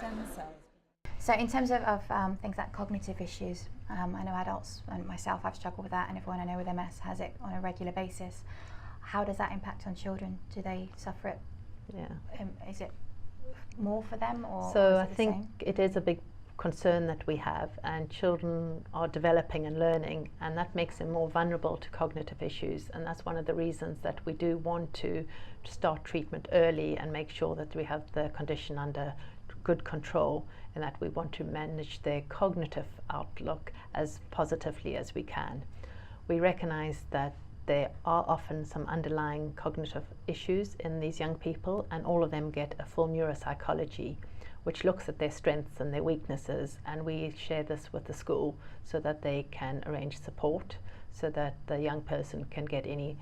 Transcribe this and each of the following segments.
stem cells. So in terms of things like cognitive issues, I know adults and myself, I've struggled with that, and everyone I know with MS has it on a regular basis. How does that impact on children? Do they suffer it? Yeah. Is it more for them, or So is I it the think same? it is a big concern that we have, and children are developing and learning, and that makes them more vulnerable to cognitive issues, and that's one of the reasons that we do want to start treatment early and make sure that we have the condition under good control, and that we want to manage their cognitive outlook as positively as we can. We recognize that there are often some underlying cognitive issues in these young people, and all of them get a full neuropsychology which looks at their strengths and their weaknesses, and we share this with the school so that they can arrange support, so that the young person can get any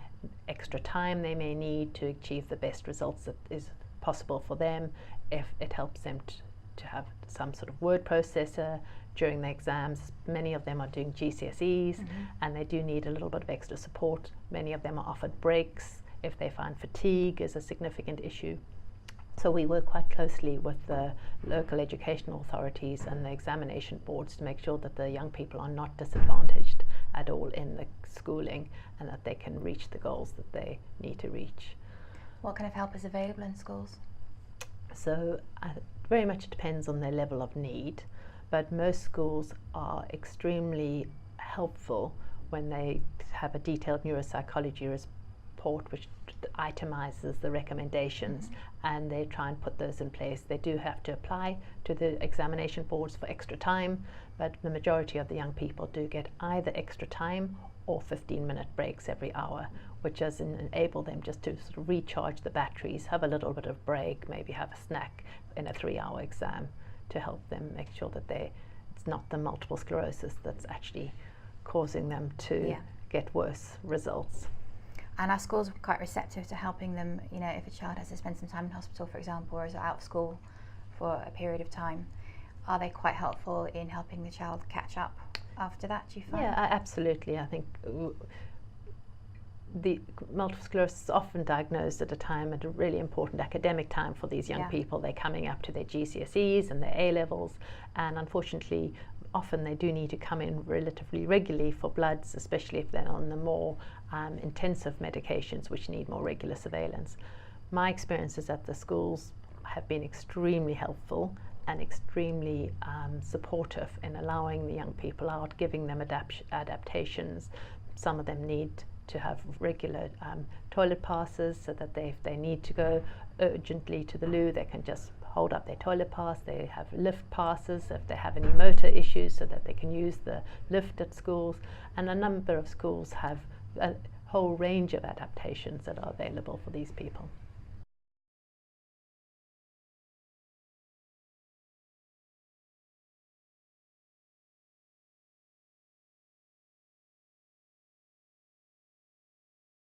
extra time they may need to achieve the best results that is possible for them. If it helps them to have some sort of word processor during the exams. Many of them are doing GCSEs, and they do need a little bit of extra support. Many of them are offered breaks if they find fatigue is a significant issue. So we work quite closely with the local educational authorities and the examination boards to make sure that the young people are not disadvantaged at all in the schooling, and that they can reach the goals that they need to reach. What kind of help is available in schools? So very much depends on their level of need, but most schools are extremely helpful when they have a detailed neuropsychology report which itemizes the recommendations, and they try and put those in place. They do have to apply to the examination boards for extra time, but the majority of the young people do get either extra time or 15-minute breaks every hour, which does enable them just to sort of recharge the batteries, have a little bit of break, maybe have a snack in a 3-hour exam, to help them make sure that it's not the multiple sclerosis that's actually causing them to get worse results. And our schools are quite receptive to helping them, you know, if a child has to spend some time in hospital, for example, or is out of school for a period of time. Are they quite helpful in helping the child catch up after that, do you find? Yeah, absolutely. I think the multiple sclerosis is often diagnosed at a really important academic time for these young people. They're coming up to their GCSEs and their A-levels, and unfortunately often they do need to come in relatively regularly for bloods, especially if they're on the more intensive medications which need more regular surveillance. My experience is that the schools have been extremely helpful and extremely supportive in allowing the young people out, giving them adaptations. Some of them need to have regular toilet passes, so that if they need to go urgently to the loo, they can just hold up their toilet pass. They have lift passes if they have any motor issues, so that they can use the lift at schools. And a number of schools have a whole range of adaptations that are available for these people.